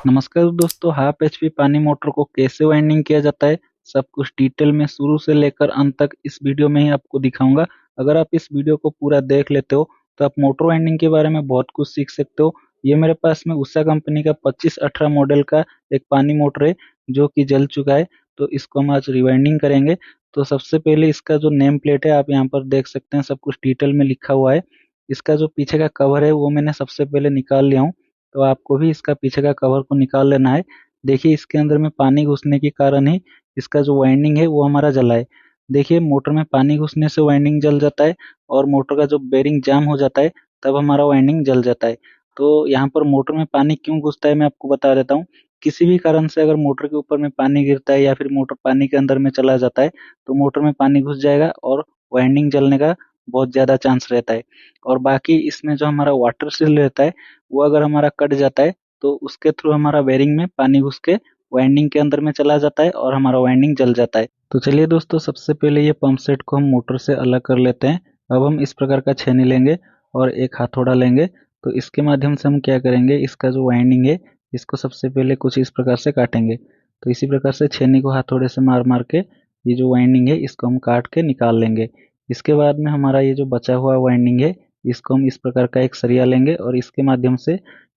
नमस्कार दोस्तों, half HP पानी मोटर को कैसे वाइंडिंग किया जाता है, सब कुछ डिटेल में शुरू से लेकर अंत तक इस वीडियो में ही आपको दिखाऊंगा। अगर आप इस वीडियो को पूरा देख लेते हो तो आप मोटर वाइंडिंग के बारे में बहुत कुछ सीख सकते हो। ये मेरे पास में उषा कंपनी का 2518 मॉडल का एक पानी मोटर है जो कि जल चुका है। तो इसको हम आज रिवाइंडिंग करेंगे। तो सबसे पहले इसका जो नेम प्लेट है आप यहाँ पर देख सकते हैं, सब कुछ डिटेल में लिखा हुआ है। इसका जो पीछे का कवर है वो मैंने सबसे पहले निकाल लिया हूँ। तो आपको भी इसका पीछे का कवर को निकाल लेना है। देखिए इसके अंदर में पानी घुसने के कारण ही इसका जो वाइंडिंग है वो हमारा जला है। देखिए मोटर में पानी घुसने से वाइंडिंग जल जाता है और मोटर का जो बेरिंग जाम हो जाता है तब हमारा वाइंडिंग जल जाता है। तो यहाँ पर मोटर में पानी क्यों घुसता है मैं आपको बता देता हूँ। किसी भी कारण से अगर मोटर के ऊपर में पानी गिरता है या फिर मोटर पानी के अंदर में चला जाता है तो मोटर में पानी घुस जाएगा और वाइंडिंग जलने का बहुत ज़्यादा चांस रहता है। और बाकी इसमें जो हमारा वाटर सील रहता है वो अगर हमारा कट जाता है तो उसके थ्रू हमारा बेरिंग में पानी घुस के वाइंडिंग के अंदर में चला जाता है और हमारा वाइंडिंग जल जाता है। तो चलिए दोस्तों, सबसे पहले ये पंप सेट को हम मोटर से अलग कर लेते हैं। अब हम इस प्रकार का छेनी लेंगे और एक हथौड़ा लेंगे। तो इसके माध्यम से हम क्या करेंगे, इसका जो वाइंडिंग है इसको सबसे पहले कुछ इस प्रकार से काटेंगे। तो इसी प्रकार से छेनी को हथौड़े से मार मार के ये जो वाइंडिंग है इसको हम काट के निकाल लेंगे। इसके बाद में हमारा ये जो बचा हुआ वाइंडिंग है इसको हम इस प्रकार का एक सरिया लेंगे और इसके माध्यम से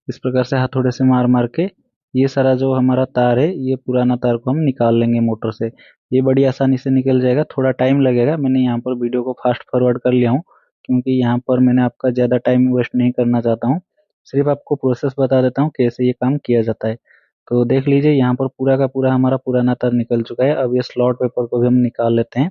इस प्रकार से हथौड़े से मार मार के ये सारा जो हमारा तार है ये पुराना तार को हम निकाल लेंगे मोटर से। ये बड़ी आसानी से निकल जाएगा, थोड़ा टाइम लगेगा। मैंने यहाँ पर वीडियो को फास्ट फॉरवर्ड कर लिया हूँ क्योंकि यहाँ पर मैंने आपका ज़्यादा टाइम वेस्ट नहीं करना चाहता हूँ। सिर्फ आपको प्रोसेस बता देता हूँ कैसे ये काम किया जाता है। तो देख लीजिए यहाँ पर पूरा का पूरा हमारा पुराना तार निकल चुका है। अब ये स्लॉट पेपर को भी हम निकाल लेते हैं।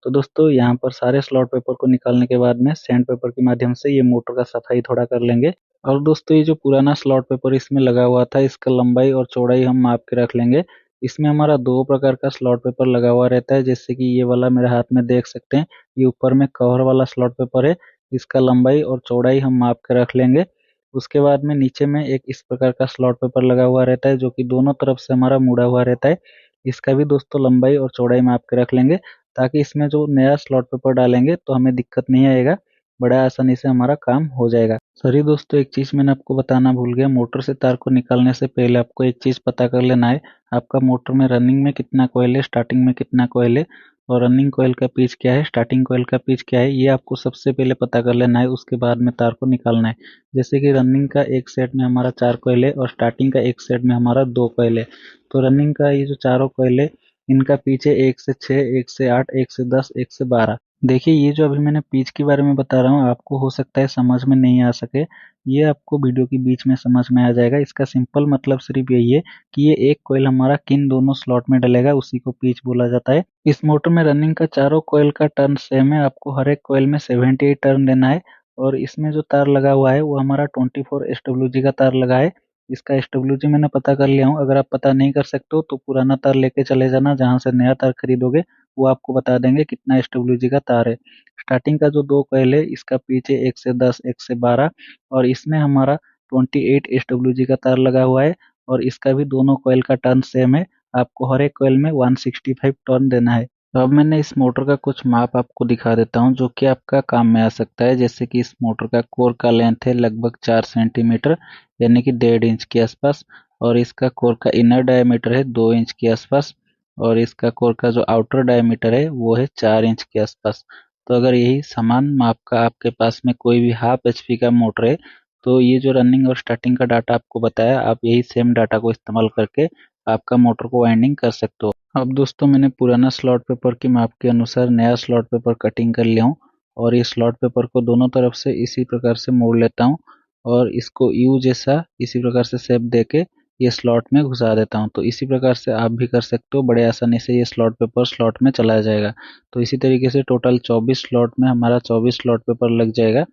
तो दोस्तों यहाँ पर सारे स्लॉट पेपर को निकालने के बाद में सैंड पेपर के माध्यम से ये मोटर का सफाई थोड़ा कर लेंगे। और दोस्तों ये जो पुराना स्लॉट पेपर इसमें लगा हुआ था इसका लंबाई और चौड़ाई हम माप के रख लेंगे। इसमें हमारा दो प्रकार का स्लॉट पेपर लगा हुआ रहता है, जैसे कि ये वाला मेरे हाथ में देख सकते हैं। ये ऊपर में कवर वाला स्लॉट पेपर है। इसका लंबाई और चौड़ाई हम माप के रख लेंगे। उसके बाद में नीचे में एक इस प्रकार का स्लॉट पेपर लगा हुआ रहता है जो कि दोनों तरफ से हमारा मुड़ा हुआ रहता है। इसका भी दोस्तों लंबाई और चौड़ाई माप के रख लेंगे ताकि इसमें जो नया स्लॉट पेपर डालेंगे तो हमें दिक्कत नहीं आएगा, बड़ा आसानी से हमारा काम हो जाएगा। सॉरी दोस्तों, एक चीज़ मैंने आपको बताना भूल गया। मोटर से तार को निकालने से पहले आपको एक चीज़ पता कर लेना है, आपका मोटर में रनिंग में कितना कॉइल है, स्टार्टिंग में कितना कॉइल है और रनिंग कॉइल का पिच क्या है, स्टार्टिंग कॉइल का पिच क्या है, ये आपको सबसे पहले पता कर लेना है। उसके बाद में तार को निकालना है। जैसे कि रनिंग का एक सेट में हमारा 4 कॉइल है और स्टार्टिंग का एक सेट में हमारा 2 कॉइल है। तो रनिंग का ये जो चारों कॉइल है इनका पिच है 1 से 6, 1 से 8, 1 से 10, 1 से 12। देखिए ये जो अभी मैंने पिच के बारे में बता रहा हूँ आपको हो सकता है समझ में नहीं आ सके, ये आपको वीडियो के बीच में समझ में आ जाएगा। इसका सिंपल मतलब सिर्फ यही है कि ये एक कॉइल हमारा किन दोनों स्लॉट में डलेगा उसी को पिच बोला जाता है। इस मोटर में रनिंग का चारों कॉइल का टर्न सेम है, आपको हर एक कॉइल में 78 टर्न देना है। और इसमें जो तार लगा हुआ है वो हमारा 24 SWG का तार लगा है। इसका SWG मैंने पता कर लिया हूँ। अगर आप पता नहीं कर सकते हो तो पुराना तार लेके चले जाना, जहाँ से नया तार खरीदोगे वो आपको बता देंगे कितना SWG का तार है। स्टार्टिंग का जो 2 कॉइल है इसका पिच है 1 से 10, 1 से 12 और इसमें हमारा 28 SWG का तार लगा हुआ है और इसका भी दोनों कॉइल का टर्न सेम है। आपको हर एक कॉइल में 165 टर्न देना है। तो अब मैंने इस मोटर का कुछ माप आपको दिखा देता हूँ जो कि आपका काम में आ सकता है। जैसे कि इस मोटर का कोर का लेंथ है लगभग 4 सेंटीमीटर यानी कि 1.5 इंच के आसपास और इसका कोर का इनर डायमीटर है 2 इंच के आसपास और इसका कोर का जो आउटर डायमीटर है वो है 4 इंच के आसपास। तो अगर यही समान माप का आपके पास में कोई भी हाफ एचपी का मोटर है तो ये जो रनिंग और स्टार्टिंग का डाटा आपको बताया आप यही सेम डाटा को इस्तेमाल करके आपका मोटर को वाइंडिंग कर सकते हो। अब दोस्तों मैंने पुराना स्लॉट पेपर की माप के अनुसार नया स्लॉट पेपर कटिंग कर लिया हूँ और ये स्लॉट पेपर को दोनों तरफ से इसी प्रकार से मोड़ लेता हूँ और इसको यू जैसा इसी प्रकार से शेप देके ये स्लॉट में घुसा देता हूँ। तो इसी प्रकार से आप भी कर सकते हो, बड़े आसानी से ये स्लॉट पेपर स्लॉट में चला जाएगा। तो इसी तरीके से टोटल 24 स्लॉट में हमारा 24 स्लॉट पेपर लग जाएगा।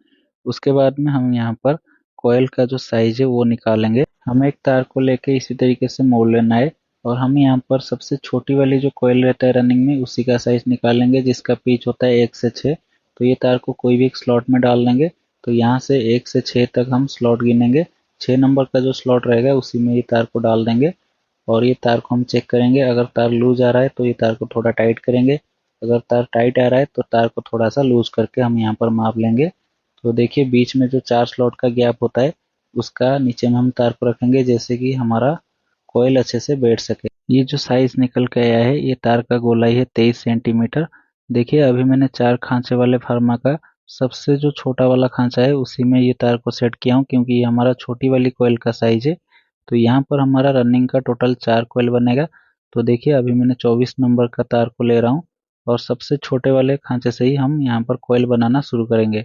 उसके बाद में हम यहाँ पर कॉयल का जो साइज है वो निकालेंगे। हमें एक तार को लेके इसी तरीके से मोड़ लेना है और हम यहाँ पर सबसे छोटी वाली जो कॉइल रहता है रनिंग में उसी का साइज निकालेंगे जिसका पिच होता है 1 से 6। तो ये तार को कोई भी एक स्लॉट में डाल देंगे। तो यहाँ से 1 से 6 तक हम स्लॉट गिनेंगे। 6 नंबर का जो स्लॉट रहेगा उसी में ये तार को डाल देंगे और ये तार को हम चेक करेंगे। अगर तार लूज आ रहा है तो ये तार को थोड़ा टाइट करेंगे, अगर तार टाइट आ रहा है तो तार को थोड़ा सा लूज करके हम यहाँ पर माप लेंगे। तो देखिए बीच में जो 4 स्लॉट का गैप होता है उसका नीचे में हम तार को रखेंगे, जैसे कि हमारा कोयल अच्छे से बैठ सके। ये जो साइज निकल के आया है, ये तार का गोलाई है 23 सेंटीमीटर। देखिए अभी मैंने 4 खांचे वाले फार्मा का सबसे जो छोटा वाला खांचा है उसी में ये तार को सेट किया हूँ, क्योंकि ये हमारा छोटी वाली कोयल का साइज है। तो यहाँ पर हमारा रनिंग का टोटल 4 कोयल बनेगा। तो देखिए अभी मैंने 24 नंबर का तार को ले रहा हूँ और सबसे छोटे वाले खांचे से ही हम यहाँ पर कोयल बनाना शुरू करेंगे।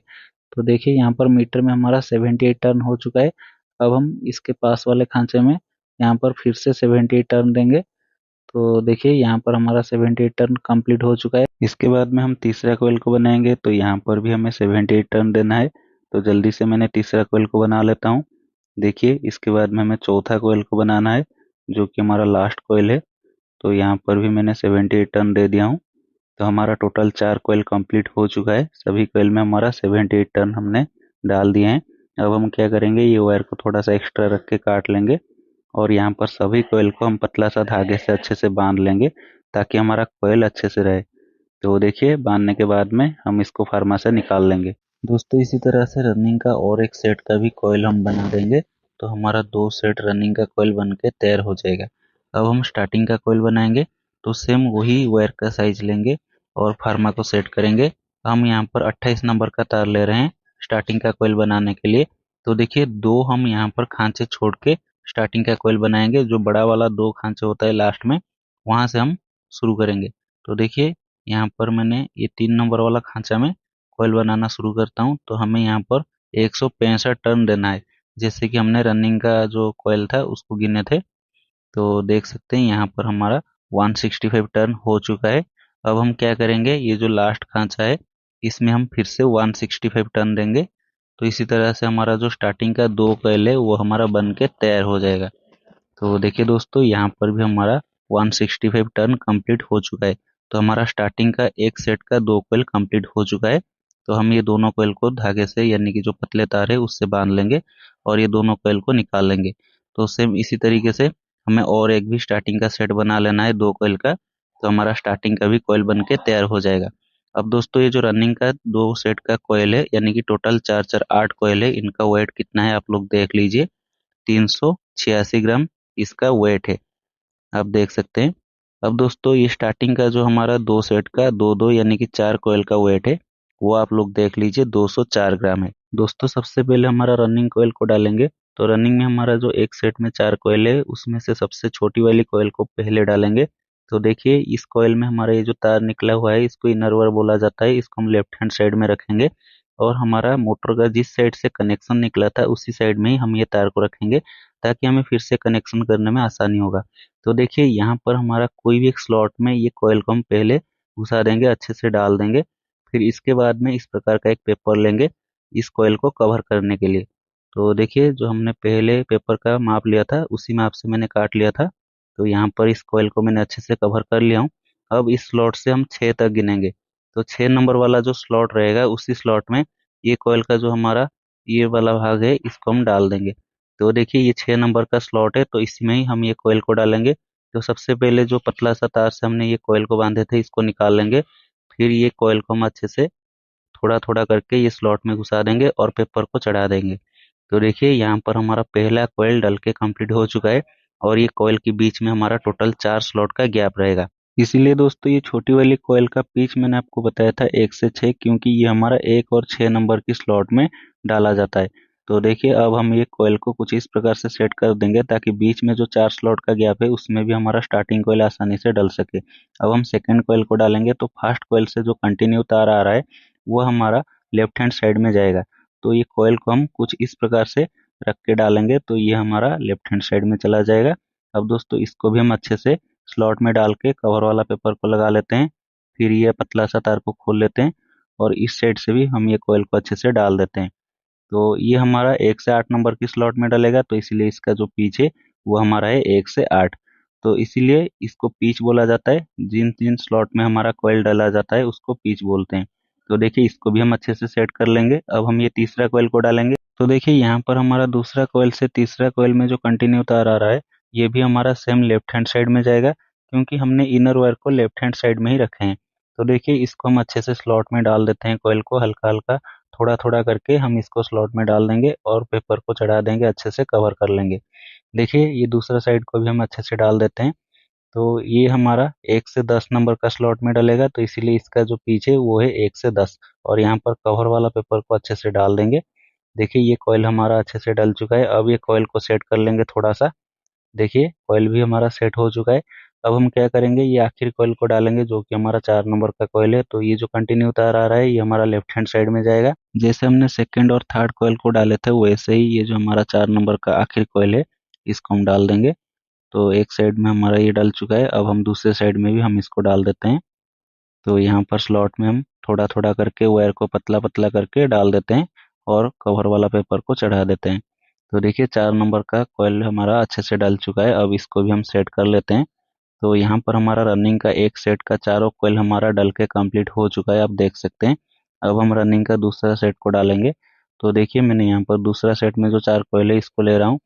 तो देखिए यहाँ पर मीटर में हमारा 78 टर्न हो चुका है। अब हम इसके पास वाले खांचे में यहाँ पर फिर से 78 टर्न देंगे। तो देखिए यहाँ पर हमारा 78 टर्न कंप्लीट हो चुका है। इसके बाद में हम तीसरा कोयल को बनाएंगे, तो यहाँ पर भी हमें 78 टर्न देना है। तो जल्दी से मैंने तीसरा कोयल को बना लेता हूँ। देखिए इसके बाद में हमें चौथा कोयल को बनाना है, जो कि हमारा लास्ट कोयल है। तो यहाँ पर भी मैंने 78 टर्न दे दिया हूँ। तो हमारा टोटल 4 कोयल कंप्लीट हो चुका है। सभी कोयल में हमारा 78 टर्न हमने डाल दिए हैं। अब हम क्या करेंगे, ये वायर को थोड़ा सा एक्स्ट्रा रख के काट लेंगे और यहाँ पर सभी कोयल को हम पतला सा धागे से अच्छे से बांध लेंगे, ताकि हमारा कोयल अच्छे से रहे। तो देखिए बांधने के बाद में हम इसको फार्मा से निकाल लेंगे। दोस्तों इसी तरह से रनिंग का और एक सेट का भी कोयल हम बना देंगे, तो हमारा 2 सेट रनिंग का कोयल बन के तैयार हो जाएगा। अब हम स्टार्टिंग का कोयल बनाएंगे, तो सेम वही वायर का साइज लेंगे और फार्मा को सेट करेंगे। हम यहाँ पर 28 नंबर का तार ले रहे हैं स्टार्टिंग का कोयल बनाने के लिए। तो देखिए दो हम यहाँ पर खांचे छोड़ के स्टार्टिंग का कोयल बनाएंगे, जो बड़ा वाला 2 खांचे होता है लास्ट में, वहां से हम शुरू करेंगे। तो देखिए यहाँ पर मैंने ये 3 नंबर वाला खांचा में कोयल बनाना शुरू करता हूँ। तो हमें यहाँ पर 165 टर्न देना है, जैसे कि हमने रनिंग का जो कोयल था उसको गिने थे। तो देख सकते हैं यहाँ पर हमारा 165 टर्न हो चुका है। अब हम क्या करेंगे, ये जो लास्ट खांचा है इसमें हम फिर से 165 टर्न देंगे। तो इसी तरह से हमारा जो स्टार्टिंग का 2 कोयल है वो हमारा बन के तैयार हो जाएगा। तो देखिए दोस्तों यहाँ पर भी हमारा 165 टर्न कंप्लीट हो चुका है। तो हमारा स्टार्टिंग का एक सेट का 2 कोयल कंप्लीट हो चुका है। तो हम ये दोनों कोयल को धागे से, यानी कि जो पतले तार है उससे बांध लेंगे और ये दोनों कोयल को निकाल लेंगे। तो सेम इसी तरीके से हमें और एक भी स्टार्टिंग का सेट बना लेना है 2 कोयल का। तो हमारा स्टार्टिंग का भी कोयल बन के तैयार हो जाएगा। अब दोस्तों ये जो रनिंग का 2 सेट का कोयल है, यानी कि टोटल 4 4 8 कोयल है, इनका वेट कितना है आप लोग देख लीजिए। 386 ग्राम इसका वेट है, आप देख सकते हैं। अब दोस्तों ये स्टार्टिंग का जो हमारा 2 सेट का 2 2 यानी कि 4 कोयल का वेट है, वो आप लोग देख लीजिए 204 ग्राम है। दोस्तों सबसे पहले हमारा रनिंग कोयल को डालेंगे। तो रनिंग में हमारा जो एक सेट में 4 कोयल है उसमें से सबसे छोटी वाली कोयल को पहले डालेंगे। तो देखिए इस कोयल में हमारा ये जो तार निकला हुआ है इसको इनर वायर बोला जाता है। इसको हम लेफ्ट हैंड साइड में रखेंगे और हमारा मोटर का जिस साइड से कनेक्शन निकला था उसी साइड में ही हम ये तार को रखेंगे, ताकि हमें फिर से कनेक्शन करने में आसानी होगा। तो देखिए यहाँ पर हमारा कोई भी एक स्लॉट में ये कॉइल को हम पहले घुसा देंगे, अच्छे से डाल देंगे। फिर इसके बाद में इस प्रकार का एक पेपर लेंगे इस कॉइल को कवर करने के लिए। तो देखिए जो हमने पहले पेपर का माप लिया था उसी माप से मैंने काट लिया था। तो यहाँ पर इस कॉइल को मैंने अच्छे से कवर कर लिया हूँ। अब इस स्लॉट से हम 6 तक गिनेंगे। तो 6 नंबर वाला जो स्लॉट रहेगा उसी स्लॉट में ये कॉइल का जो हमारा ये वाला भाग है इसको हम डाल देंगे। तो देखिए ये 6 नंबर का स्लॉट है, तो इसमें ही हम ये कोयल को डालेंगे। तो सबसे पहले जो पतला सा तार से हमने ये कोयल को बांधे थे इसको निकाल लेंगे। फिर ये कोयल को हम अच्छे से थोड़ा थोड़ा करके ये स्लॉट में घुसा देंगे और पेपर को चढ़ा देंगे। तो देखिए यहाँ पर हमारा पहला कोयल डल के कंप्लीट हो चुका है और ये कोयल के बीच में हमारा टोटल 4 स्लॉट का गैप रहेगा। इसीलिए दोस्तों ये छोटी वाली कोयल का पिच मैंने आपको बताया था 1 से 6, क्योंकि ये हमारा 1 और 6 नंबर की स्लॉट में डाला जाता है। तो देखिए अब हम ये कोयल को कुछ इस प्रकार से सेट कर देंगे ताकि बीच में जो 4 स्लॉट का गैप है उसमें भी हमारा स्टार्टिंग कोयल आसानी से डल सके। अब हम सेकेंड कोयल को डालेंगे, तो फर्स्ट कोयल से जो कंटिन्यू तार आ रहा है वो हमारा लेफ्ट हैंड साइड में जाएगा। तो ये कोयल को हम कुछ इस प्रकार से रख के डालेंगे तो ये हमारा लेफ्ट हैंड साइड में चला जाएगा। अब दोस्तों इसको भी हम अच्छे से स्लॉट में डाल के कवर वाला पेपर को लगा लेते हैं। फिर ये पतला सा तार को खोल लेते हैं और इस साइड से भी हम ये कोयल को अच्छे से डाल देते हैं। तो ये हमारा 1 से 8 नंबर की स्लॉट में डलेगा, तो इसीलिए इसका जो पिच है वो हमारा है 1 से 8। तो इसीलिए इसको पिच बोला जाता है। जिन जिन स्लॉट में हमारा कोयल डाला जाता है उसको पिच बोलते हैं। तो देखिए इसको भी हम अच्छे से सेट कर लेंगे। अब हम ये तीसरा कोयल को डालेंगे। तो देखिए यहाँ पर हमारा दूसरा कोयल से तीसरा कोयल में जो कंटिन्यू तार आ रहा है ये भी हमारा सेम लेफ्ट हैंड साइड में जाएगा, क्योंकि हमने इनर वायर को लेफ्ट हैंड साइड में ही रखे हैं। तो देखिए इसको हम अच्छे से स्लॉट में डाल देते हैं कोयल को हल्का हल्का थोड़ा थोड़ा करके हम इसको स्लॉट में डाल देंगे और पेपर को चढ़ा देंगे, अच्छे से कवर कर लेंगे। देखिए ये दूसरा साइड को भी हम अच्छे से डाल देते हैं। तो ये हमारा 1 से 10 नंबर का स्लॉट में डलेगा, तो इसीलिए इसका जो पीछे वो है 1 से 10, और यहाँ पर कवर वाला पेपर को अच्छे से डाल देंगे। देखिए ये कॉइल हमारा अच्छे से डल चुका है। अब ये कॉइल को सेट कर लेंगे थोड़ा सा। देखिए कॉइल भी हमारा सेट हो चुका है। अब हम क्या करेंगे, ये आखिरी कॉइल को डालेंगे जो कि हमारा 4 नंबर का कॉइल है। तो ये जो कंटिन्यू तार आ रहा है ये हमारा लेफ्ट हैंड साइड में जाएगा। जैसे हमने सेकंड और थर्ड कॉइल को डाले थे वैसे ही ये जो हमारा 4 नंबर का आखिरी कॉइल है इसको हम डाल देंगे। तो एक साइड में हमारा ये डल चुका है। अब हम दूसरे साइड में भी हम इसको डाल देते हैं। तो यहाँ पर स्लॉट में हम थोड़ा थोड़ा करके वायर को पतला पतला करके डाल देते हैं और कवर वाला पेपर को चढ़ा देते हैं। तो देखिए 4 नंबर का कॉइल हमारा अच्छे से डल चुका है। अब इसको भी हम सेट कर लेते हैं। तो यहाँ पर हमारा रनिंग का एक सेट का चारों कॉइल हमारा डल के कंप्लीट हो चुका है, आप देख सकते हैं। अब हम रनिंग का दूसरा सेट को डालेंगे। तो देखिए मैंने यहाँ पर दूसरा सेट में जो 4 कॉइल है इसको ले रहा हूँ।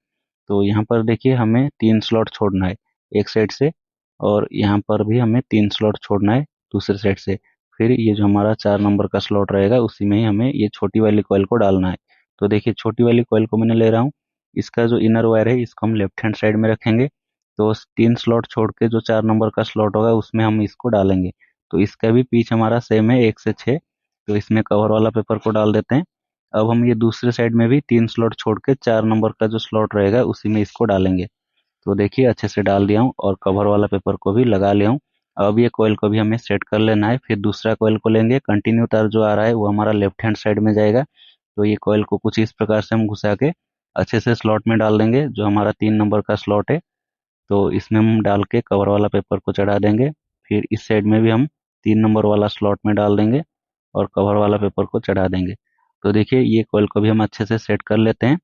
तो यहाँ पर देखिए हमें 3 स्लॉट छोड़ना है एक साइड से, और यहाँ पर भी हमें 3 स्लॉट छोड़ना है दूसरे साइड से। फिर ये जो हमारा 4 नंबर का स्लॉट रहेगा उसी में ही हमें ये छोटी वाली कॉइल को डालना है। तो देखिए छोटी वाली कॉइल को मैंने ले रहा हूँ। इसका जो इनर वायर है इसको हम लेफ्ट हैंड साइड में रखेंगे। तो 3 स्लॉट छोड़ के जो 4 नंबर का स्लॉट होगा उसमें हम इसको डालेंगे। तो इसका भी पिच हमारा सेम है 1 से 6। तो इसमें कवर वाला पेपर को डाल देते हैं। अब हम ये दूसरे साइड में भी 3 स्लॉट छोड़ के 4 नंबर का जो स्लॉट रहेगा उसी में इसको डालेंगे। तो देखिए अच्छे से डाल दिया हूँ और कवर वाला पेपर को भी लगा लिया हूँ। अब ये कॉइल को भी हमें सेट कर लेना है। फिर दूसरा कॉइल को लेंगे, कंटिन्यू तार जो आ रहा है वो हमारा लेफ्ट हैंड साइड में जाएगा। तो ये कॉइल को कुछ इस प्रकार से हम घुसा के अच्छे से स्लॉट में डाल देंगे जो हमारा 3 नंबर का स्लॉट है। तो इसमें हम डाल के कवर वाला पेपर को चढ़ा देंगे। फिर इस साइड में भी हम 3 नंबर वाला स्लॉट में डाल देंगे और कवर वाला पेपर को चढ़ा देंगे। तो देखिए ये कॉइल को भी हम अच्छे से सेट कर लेते हैं।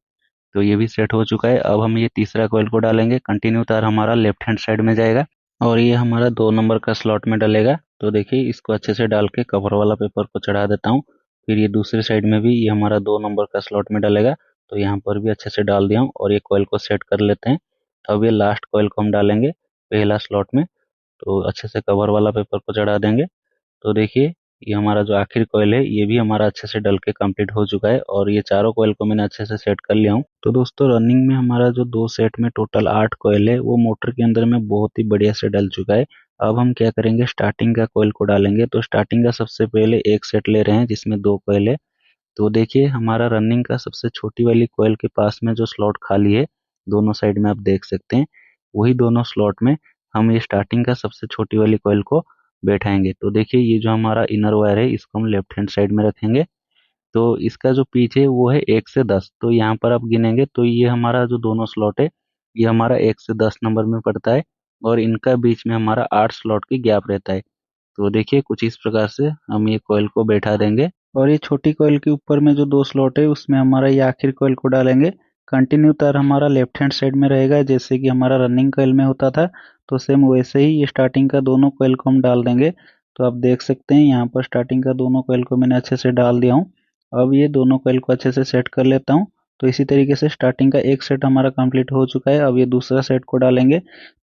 तो ये भी सेट हो चुका है। अब हम ये तीसरा कॉइल को डालेंगे, कंटिन्यू तार हमारा लेफ्ट हैंड साइड में जाएगा और ये हमारा 2 नंबर का स्लॉट में डलेगा। तो देखिए इसको अच्छे से डाल के कवर वाला पेपर को चढ़ा देता हूँ। फिर ये दूसरे साइड में भी ये हमारा 2 नंबर का स्लॉट में डलेगा। तो यहाँ पर भी अच्छे से डाल दिया हूँ और ये कॉइल को सेट कर लेते हैं। अब ये लास्ट कॉइल को हम डालेंगे पहला स्लॉट में। तो अच्छे से कवर वाला पेपर को चढ़ा देंगे। तो देखिए ये हमारा जो आखिरी कॉइल है ये भी हमारा अच्छे से डल के कंप्लीट हो चुका है और ये चारों कॉइल को मैंने अच्छे से सेट कर लिया हूँ। तो दोस्तों रनिंग में हमारा जो 2 सेट में टोटल 8 कॉइल है वो मोटर के अंदर में बहुत ही बढ़िया से डल चुका है। अब हम क्या करेंगे, स्टार्टिंग का कॉइल को डालेंगे। तो स्टार्टिंग का सबसे पहले एक सेट ले रहे हैं जिसमें 2 कॉइल है। तो देखिए हमारा रनिंग का सबसे छोटी वाली कॉइल के पास में जो स्लॉट खाली है दोनों साइड में आप देख सकते हैं, वही दोनों स्लॉट में हम ये स्टार्टिंग का सबसे छोटी वाली कॉइल को बैठाएंगे। तो देखिए ये जो हमारा इनर वायर है इसको हम लेफ्ट हैंड साइड में रखेंगे। तो इसका जो पिच है वो है 1 से 10। तो यहाँ पर आप गिनेंगे तो ये हमारा जो दोनों स्लॉट है ये हमारा 1 से 10 नंबर में पड़ता है और इनका बीच में हमारा 8 स्लॉट की गैप रहता है। तो देखिए कुछ इस प्रकार से हम ये कॉइल को बैठा देंगे और ये छोटी कॉइल के ऊपर में जो 2 स्लॉट है उसमें हमारा ये आखिरी कॉइल को डालेंगे। कंटिन्यू तार हमारा लेफ्ट हैंड साइड में रहेगा जैसे कि हमारा रनिंग कॉइल में होता था। तो सेम वैसे ही ये स्टार्टिंग का दोनों कॉइल को हम डाल देंगे। तो आप देख सकते हैं यहाँ पर स्टार्टिंग का दोनों कॉइल को मैंने अच्छे से डाल दिया हूँ। अब ये दोनों कॉइल को अच्छे से सेट कर लेता हूँ। तो इसी तरीके से स्टार्टिंग का एक सेट हमारा कंप्लीट हो चुका है। अब ये दूसरा सेट को डालेंगे।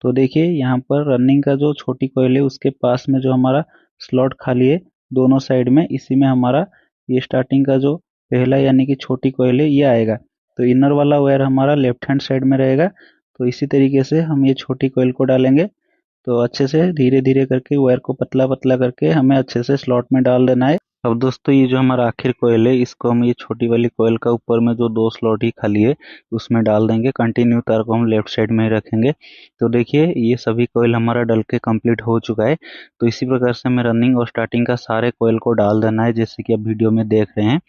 तो देखिए यहाँ पर रनिंग का जो छोटी कॉइल है उसके पास में जो हमारा स्लॉट खाली है दोनों साइड में, इसी में हमारा ये स्टार्टिंग का जो पहला यानी कि छोटी कॉइल है ये आएगा। तो इनर वाला वायर हमारा लेफ्ट हैंड साइड में रहेगा। तो इसी तरीके से हम ये छोटी कॉइल को डालेंगे। तो अच्छे से धीरे धीरे करके वायर को पतला पतला करके हमें अच्छे से स्लॉट में डाल देना है। अब दोस्तों ये जो हमारा आखिर कॉइल है इसको हम ये छोटी वाली कॉइल का ऊपर में जो 2 स्लॉट ही खाली है उसमें डाल देंगे। कंटिन्यू तार को हम लेफ्ट साइड में ही रखेंगे। तो देखिए ये सभी कॉइल हमारा डल के कंप्लीट हो चुका है। तो इसी प्रकार से हमें रनिंग और स्टार्टिंग का सारे कॉइल को डाल देना है जैसे कि आप वीडियो में देख रहे हैं।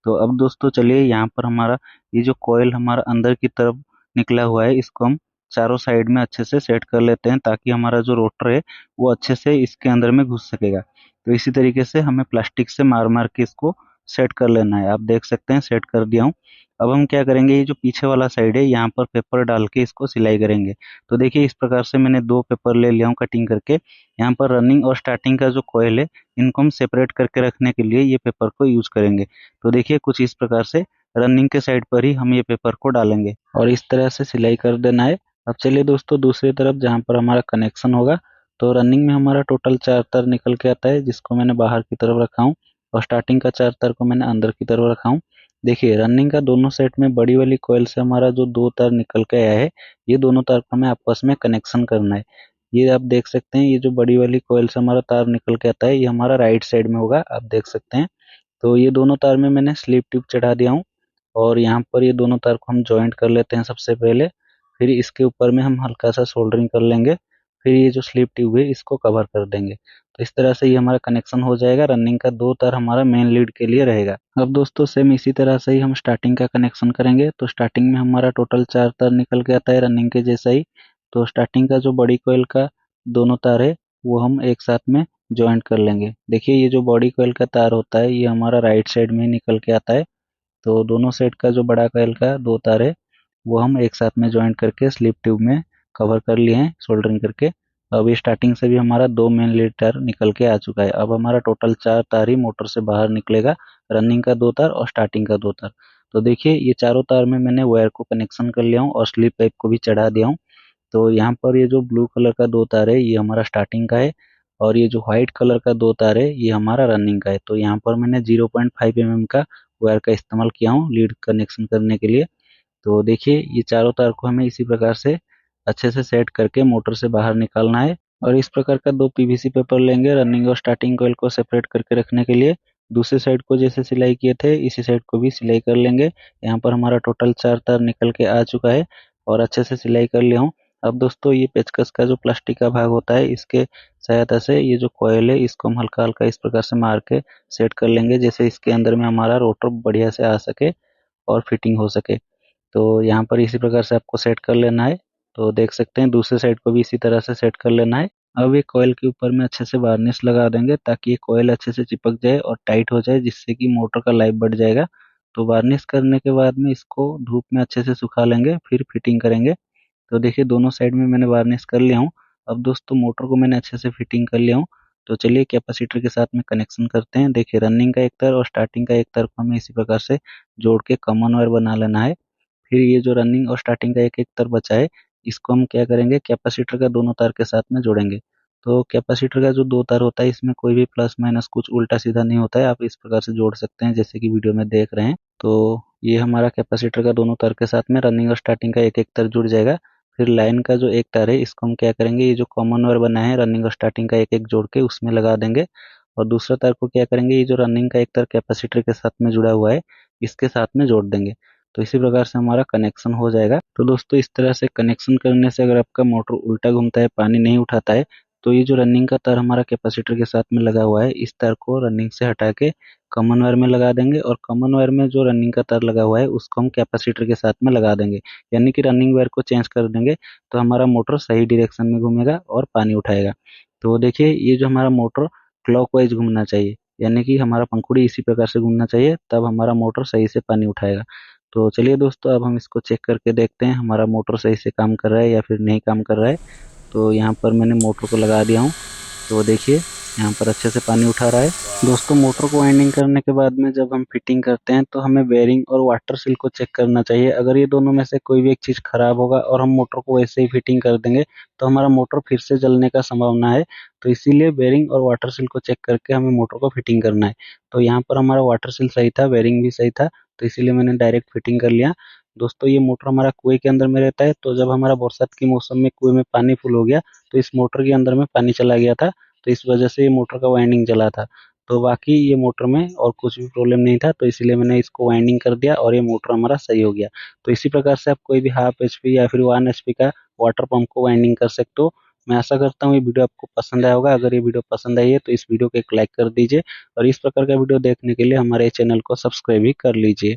तो अब दोस्तों चलिए यहाँ पर हमारा ये जो कॉइल हमारा अंदर की तरफ निकला हुआ है इसको हम चारों साइड में अच्छे से सेट कर लेते हैं ताकि हमारा जो रोटर है वो अच्छे से इसके अंदर में घुस सकेगा। तो इसी तरीके से हमें प्लास्टिक से मार मार के इसको सेट कर लेना है। आप देख सकते हैं सेट कर दिया हूँ। अब हम क्या करेंगे, ये जो पीछे वाला साइड है यहाँ पर पेपर डाल के इसको सिलाई करेंगे। तो देखिए इस प्रकार से मैंने 2 पेपर ले लिया हूँ कटिंग करके। यहाँ पर रनिंग और स्टार्टिंग का जो कॉइल है इनको हम सेपरेट करके रखने के लिए ये पेपर को यूज करेंगे। तो देखिए कुछ इस प्रकार से रनिंग के साइड पर ही हम ये पेपर को डालेंगे और इस तरह से सिलाई कर देना है। अब चलिए दोस्तों दूसरी तरफ जहाँ पर हमारा कनेक्शन होगा, तो रनिंग में हमारा टोटल 4 तार निकल के आता है जिसको मैंने बाहर की तरफ रखा हूँ। और स्टार्टिंग का 4 तार को मैंने अंदर की तरफ रखा हूँ। देखिए रनिंग का दोनों सेट में बड़ी वाली कॉइल से हमारा जो 2 तार निकल के आया है, ये दोनों तार को हमें आपस में कनेक्शन करना है। ये आप देख सकते हैं, ये जो बड़ी वाली कॉइल से हमारा तार निकल के आता है, ये हमारा राइट साइड में होगा, आप देख सकते हैं। तो ये दोनों तार में मैंने स्लिप ट्यूब चढ़ा दिया हूँ और यहाँ पर ये दोनों तार को हम जॉइंट कर लेते हैं सबसे पहले। फिर इसके ऊपर में हम हल्का सा सोल्डरिंग कर लेंगे। फिर ये जो स्लिप ट्यूब है इसको कवर कर देंगे। तो इस तरह से ये हमारा कनेक्शन हो जाएगा। रनिंग का 2 तार हमारा मेन लीड के लिए रहेगा। अब दोस्तों सेम इसी तरह से ही हम स्टार्टिंग का कनेक्शन करेंगे। तो स्टार्टिंग में हमारा टोटल 4 तार निकल के आता है रनिंग के जैसा ही। तो स्टार्टिंग का जो बड़ी कोयल का दोनों तार है वो हम एक साथ में जॉइंट कर लेंगे। देखिए ये जो बॉडी कोयल का तार होता है ये हमारा राइट साइड में निकल के आता है। तो दोनों सेट का जो बड़ा कोयल का 2 तार है वो हम एक साथ में जॉइंट करके स्लिप ट्यूब में कवर कर लिए हैं सोल्डरिंग करके। अब ये स्टार्टिंग से भी हमारा 2 मेन लीड तार निकल के आ चुका है। अब हमारा टोटल 4 तार ही मोटर से बाहर निकलेगा, रनिंग का 2 तार और स्टार्टिंग का 2 तार। तो देखिए ये चारों तार में मैंने वायर को कनेक्शन कर लिया हूँ और स्लिप पाइप को भी चढ़ा दिया हूँ। तो यहाँ पर ये जो ब्लू कलर का 2 तार है ये हमारा स्टार्टिंग का है और ये जो व्हाइट कलर का 2 तार है ये हमारा रनिंग का है। तो यहाँ पर मैंने 0.5 mm का वायर का इस्तेमाल किया हूँ लीड कनेक्शन करने के लिए। तो देखिए ये चारों तार को हमें इसी प्रकार से अच्छे से सेट करके मोटर से बाहर निकालना है। और इस प्रकार का 2 पीवीसी पेपर लेंगे रनिंग और स्टार्टिंग कॉइल को सेपरेट करके रखने के लिए। दूसरे साइड को जैसे सिलाई किए थे इसी साइड को भी सिलाई कर लेंगे। यहाँ पर हमारा टोटल 4 तार निकल के आ चुका है और अच्छे से सिलाई कर लिया हूँ। अब दोस्तों ये पेचकस का जो प्लास्टिक का भाग होता है इसके सहायता से ये जो कॉइल है इसको हम हल्का हल्का इस प्रकार से मार के सेट कर लेंगे, जैसे इसके अंदर में हमारा रोटर बढ़िया से आ सके और फिटिंग हो सके। तो यहाँ पर इसी प्रकार से आपको सेट कर लेना है। तो देख सकते हैं दूसरे साइड को भी इसी तरह से सेट कर लेना है। अब ये कॉइल के ऊपर में अच्छे से वार्निश लगा देंगे ताकि ये कॉइल अच्छे से चिपक जाए और टाइट हो जाए, जिससे कि मोटर का लाइफ बढ़ जाएगा। तो वार्निश करने के बाद में इसको धूप में अच्छे से सुखा लेंगे, फिर फिटिंग करेंगे। तो देखिए दोनों साइड में मैंने वार्निश कर लिया हूँ। अब दोस्तों मोटर को मैंने अच्छे से फिटिंग कर लिया हूँ। तो चलिए कैपेसिटर के साथ में कनेक्शन करते हैं। देखिए रनिंग का एक तार और स्टार्टिंग का एक तार को हमें इसी प्रकार से जोड़ के कॉमन वायर बना लेना है। फिर ये जो रनिंग और स्टार्टिंग का एक एक तार बचा है इसको हम क्या करेंगे, कैपेसिटर का दोनों तार के साथ में जोड़ेंगे। तो कैपेसिटर का जो 2 तार होता है इसमें कोई भी प्लस माइनस कुछ उल्टा सीधा नहीं होता है, आप इस प्रकार से जोड़ सकते हैं जैसे कि वीडियो में देख रहे हैं। तो ये हमारा कैपेसिटर का दोनों तार के साथ में रनिंग और स्टार्टिंग का एक एक तार जुड़ जाएगा। फिर लाइन का जो एक तार है इसको हम क्या करेंगे, ये जो कॉमन वायर बना है रनिंग और स्टार्टिंग का एक एक जोड़ के उसमें लगा देंगे। और दूसरा तार को क्या करेंगे, ये जो रनिंग का एक तार कैपेसिटर के साथ में जुड़ा हुआ है इसके साथ में जोड़ देंगे। तो इसी प्रकार से हमारा कनेक्शन हो जाएगा। तो दोस्तों इस तरह से कनेक्शन करने से अगर आपका मोटर उल्टा घूमता है, पानी नहीं उठाता है, तो ये जो रनिंग का तार हमारा कैपेसिटर के साथ में लगा हुआ है इस तार को रनिंग से हटा के कॉमन वायर में लगा देंगे और कॉमन वायर में जो रनिंग का तार लगा हुआ है उसको हम कैपेसिटर के साथ में लगा देंगे। यानी कि रनिंग वायर को चेंज कर देंगे तो हमारा मोटर सही डायरेक्शन में घूमेगा और पानी उठाएगा। तो देखिए ये जो हमारा मोटर क्लॉकवाइज घूमना चाहिए, यानी कि हमारा पंखुड़ी इसी प्रकार से घूमना चाहिए, तब हमारा मोटर सही से पानी उठाएगा। तो चलिए दोस्तों अब हम इसको चेक करके देखते हैं हमारा मोटर सही से काम कर रहा है या फिर नहीं काम कर रहा है। तो यहाँ पर मैंने मोटर को लगा दिया हूँ। तो देखिए यहाँ पर अच्छे से पानी उठा रहा है। दोस्तों मोटर को वाइंडिंग करने के बाद में जब हम फिटिंग करते हैं तो हमें बेरिंग और वाटर सील को चेक करना चाहिए। अगर ये दोनों में से कोई भी एक चीज़ खराब होगा और हम मोटर को वैसे ही फिटिंग कर देंगे तो हमारा मोटर फिर से जलने का संभावना है। तो इसीलिए बेरिंग और वाटर सील को चेक करके हमें मोटर को फिटिंग करना है। तो यहाँ पर हमारा वाटर सील सही था, बेरिंग भी सही था, तो इसीलिए मैंने डायरेक्ट फिटिंग कर लिया। दोस्तों ये मोटर हमारा कुएं के अंदर में रहता है, तो जब हमारा बरसात के मौसम में कुएं में पानी फुल हो गया तो इस मोटर के अंदर में पानी चला गया था। तो इस वजह से ये मोटर का वाइंडिंग जला था। तो बाकी ये मोटर में और कुछ भी प्रॉब्लम नहीं था, तो इसीलिए मैंने इसको वाइंडिंग कर दिया और ये मोटर हमारा सही हो गया। तो इसी प्रकार से आप कोई भी हाफ एचपी या फिर 1 HP का वाटर पंप को वाइंडिंग कर सकते हो। मैं आशा करता हूँ ये वीडियो आपको पसंद आया होगा। अगर ये वीडियो पसंद आई है तो इस वीडियो को एक लाइक कर दीजिए और इस प्रकार का वीडियो देखने के लिए हमारे चैनल को सब्सक्राइब भी कर लीजिए।